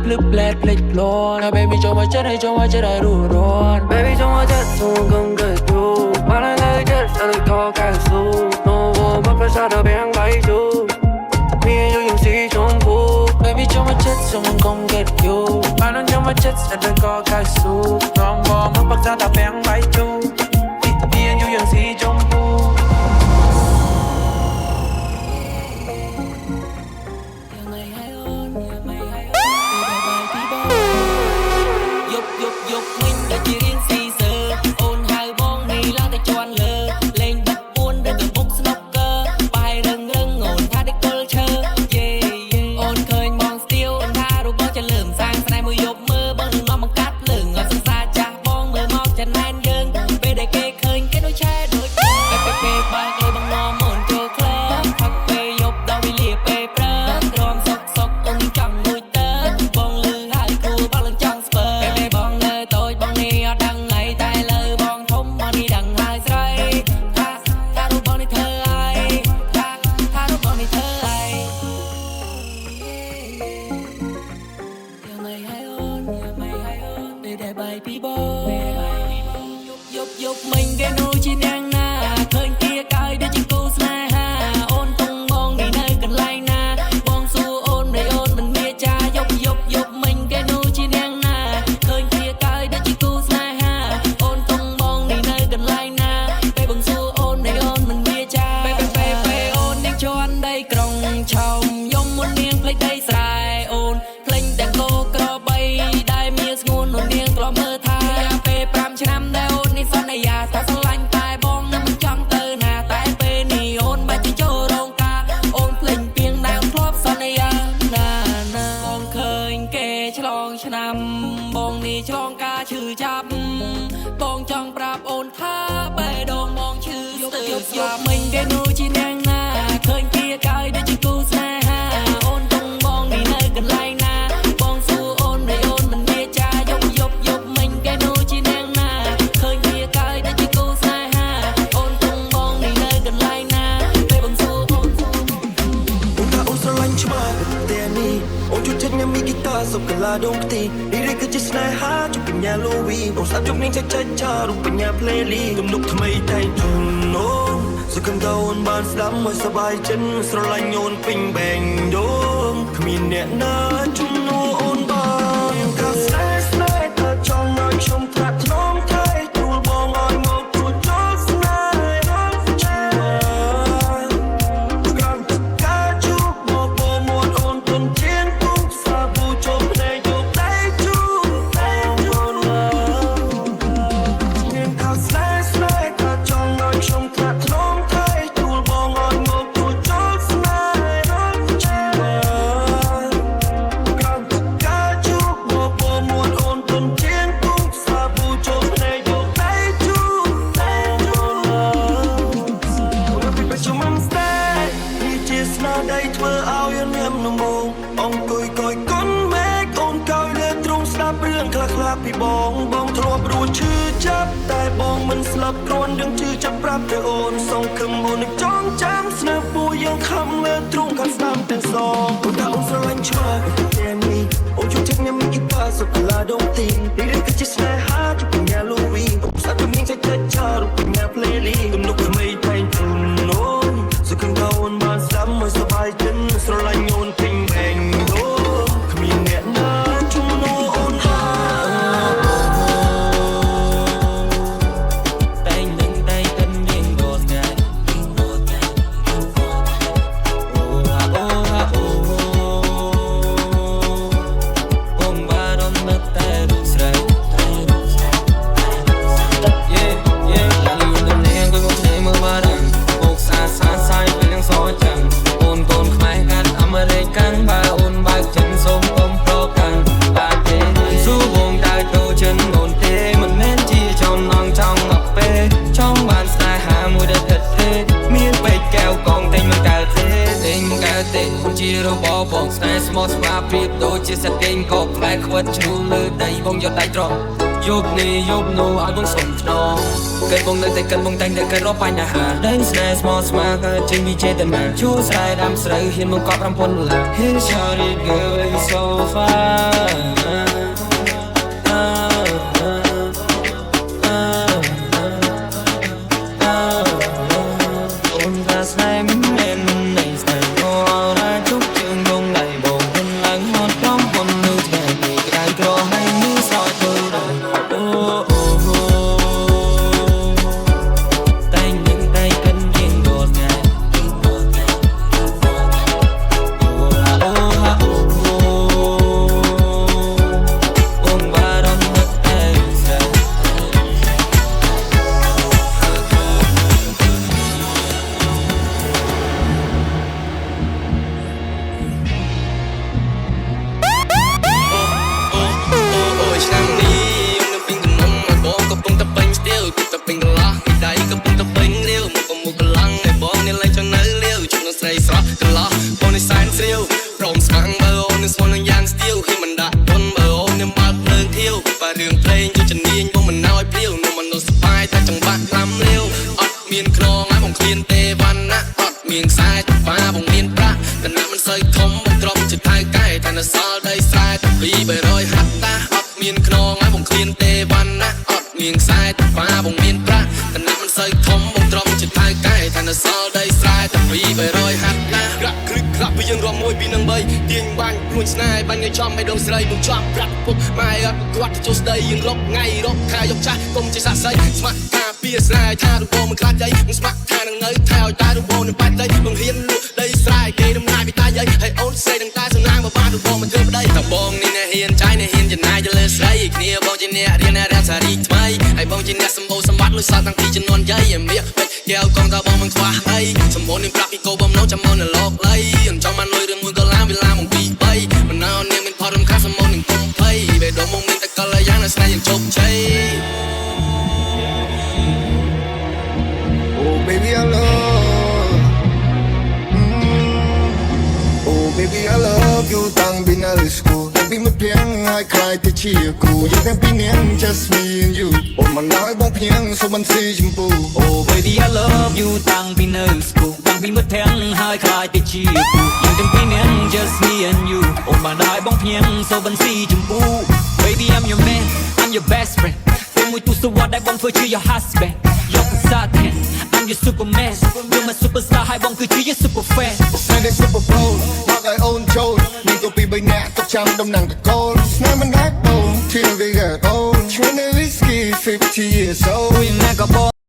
ភ្លឹបផ្លែតភ្លេចភ្លាន់ Baby ចូលមកចិត្តឲ្យចូលមកចិត្តឲ្យរស់រាន់ Baby ចូលមកចិត្តសូមកុំទៅយូរបានតែចិត្តទៅខកកៅស៊ូ No មកប្រសាដល់បែងបាយជូ Me and you ยังสีชมพู Baby ចូលមកចិត្តសូមកុំ get you បានតែចូលមកចិត្តទៅខកកៅស៊ូ No មកប្រសាដល់បែងបាយជូ Me and you ยังสีชมพู Dục mình cái nôi chi nang na khơi kia cay để chỉ cô sna ha ôn tung mong đi nơi cần lai na mong su ôn để ôn mình mía cha dục mình cái nôi chi nang na khơi kia cay để chỉ cô sna ha ôn tung mong đi nơi cần lai na bay bằng su ôn để ôn mình mía cha bay ôn đang cho anh đây còng chồng yong muốn nieng play đây sai ôn play đang cô cờ bay đai mía ngôn ôn nieng cờ mơ tha bay pram chăm đây ôn đi phân này à ta săn lanh tai bong năm trăng tơ nà tai pe ni ôn ba chỉ cho rong ca ôn play pieng đang flop phân này à na bong khơi kê chlong chăm bong ni chlong ca chữ chăm bong trong prap ôn tha bay dong bong chữ dục mình cái nuôi chi nang na khơi kia cay để chỉ cô sa ha ôn tung bong đi nơi cần lai na bong su ôn để ôn mình bia cha dục mình cái nuôi chi nang na khơi kia cay để chỉ cô sa ha ôn tung bong đi nơi cần lai na bay bằng su ôn ôn sa lanh chma te ni ôn chút chết nhắm mi guitar sọc la dong ti đi đây cứ chỉ snai ha chụpเป็น nhà Louis បងស្ដាប់ជុំនាងចាចារូបបញ្ញា playlist ទំនុកថ្មីតែជូនអូសឹកកៅអូនបានស្ដាប់មកសบายចិត្តស្រឡាញ់អូនពេញបែងដងគ្មានអ្នកណាជំនួសអូនបានកាស្នេហ៍ស្នេហ៍ថាចង់ឲ្យខ្ញុំថ្នាក់ថ្នមថែទូលបងឲ្យមកទួចចូលស្នេហ៍ដល់ចាក្រំកាជួបមកបងមួនអូនទុនជាងពុកសាប៊ូចូលភ្នែកយកតែជួបតែអូនមានកាស្នេហ៍ស្នេហ៍ថាចង់ឲ្យខ្ញុំថ្នាក់ថ្នមថែទូលបងឲ្យមកទួចចូលស្នេហ៍ដល់ចាក្រំកាជួបមកបងមួនអូនទុនជាងពុកសាប៊ូចូលភ្នែកយកតែជួបតែអូនពីប្រជុំមិនស្ទេនេះជាស្នាដៃធ្វើឲ្យនាមនំងអង្គុយកយកុនមេកអូនកោយលើទ្រង់ស្ដាប់រឿងខ្លះពីបងធ្លាប់រួចឈឺចាប់តែបងមិនស្លាប់គ្រាន់ដឹងឈឺចាប់ប្រាប់ទៅអូនសងខឹមអូននឹងចងចាំស្នេហ៍ពូយើងខំលើទ្រង់ខាងស្ដាំទាំងសងអូនថាអូនស្រឡាញ់ឆ្មាតែនេះអូនជួយចិត្តញ៉ាំមីគីតាសុខឡាដងទីនេះគឺជាស្នេហាជប់ញ៉ា Louis បងស្ដាប់ជំនាញចារូបញ៉ា playlist ទំនុកថ្មីតែងជូនអូនសឹកកៅអូនបានស្ដាប់មកសบายចិត្តស្រឡាញ់អូនពេញបែងអូគ្មានអ្នកណាជំនួសអូនបាន ជារបស់បងស្នេហ៍ស្មោះស្មារប្រៀបដូចជាសត្វកេងកបផ្លែខ្វិតជ្រុលលើដីបងយកដៃត្រង់យប់នេះយប់នោះឲ្យបងសុំខ្នងកិនបងនៅតែកិនបងតែងតែកិនរកបញ្ហាដែងស្នេហ៍ស្មោះស្មារកើតចេញពីចេតនាជួស្រែដាំស្រូវហ៊ានមកកប់5000ដុល្លារ Hey shawty girl you so fine នៅសល់ដីស្រែតែ200ហាត់តាអត់មានខ្នងហើយបងឃ្លានទេវ៉ាន់ណាអត់មានខ្សែតែប៉ាបងមានប្រាក់តែណាមិនសូវធំបងត្រង់ជាថៅកែថានៅសល់ដីស្រែតែ200ហាត់តាក្រាក់គ្រឹកក្រាក់ពីយើងរាប់1 2 3ទាញបាញ់ព្រួញស្នេហ៍បាញ់ឲ្យចំឲ្យដងស្រីបងចំប្រាក់ពុកម៉ែអត់គាត់ទៅចូលស្ដីយើងរកថ្ងៃរកខែយកចាស់កុំជាសាក់សៃស្មាក់ការពីស្នេហ៍ថារូបបងមិនខ្លាចអីមិនស្មាក់ថានឹងនៅថែឲ្យតែរូបបងនឹងបាច់ដីបងហ៊ានលក់ដីស្រែគេដំណាយពីតាយាយហើយអូនស្រីនឹងតែសំណាងមកបានរូបបងមិនធ្វើប្តីតែបងនេះអ្នកហ៊ានចាយអ្នកហ៊ានចំណាយទៅលើស្រីគ្នាបងជាអ្នករៀនអ្នករកសារីថ្មីហើយបងជាអ្នកសម្បូរសម្បត្តិលុយសល់តាំងពីជំនាន់យាយឲ្យមាសពេជ្រកែវកងថាបងមិនខ្វះអីសម្បូរនឹងប្រាប់ពីកោបំណងចាំមកនៅលោកលៃអញ្ចឹងបានលុយរឿងមួយក៏ឡាវេលាមកពី3មិនណៅនាងមានផលរំខានសម្បូរនឹងកុំភ័យបេះដូងមកមានតែកលយ៉ាងណាស្នេហ៍យ៉ាងជោគជ័យ Oh baby I love Oh baby I love you តាំងពីនៅស្គាល់តាំងពីមកព្រៀងឲ្យខ្លាយទៅជាគូយើងទាំងពីរនាង just me and you អូនមិនឲ្យបងព្រៀងសូមមិនស៊ីចម្ពូ Oh baby I love you តាំងពីនៅស្គាល់តាំងពីមិត្តភក្តិហើយខ្លាយទៅជាគូយើងទាំងពីរនាង just me and you អូនបានឲ្យបងភ្ញៀងសូវបន្ស៊ីចម្ពូ Baby I'm your man I'm your best friend ពេលមួយទូសវត្តដែលបងធ្វើជា your husband យកភាសាថែ I'm your superman You're my superstar ហើយបងគឺជា your super fan ស្នេហ៍ដែល super pro មកឲ្យអូនចូលមានទៅពី3នាក់ទុកចាំដំណឹងតកូលស្នេហ៍មិនដាច់ដូរ till we get old ឈ្មោះ whiskey 50 years old មួយណាក៏បង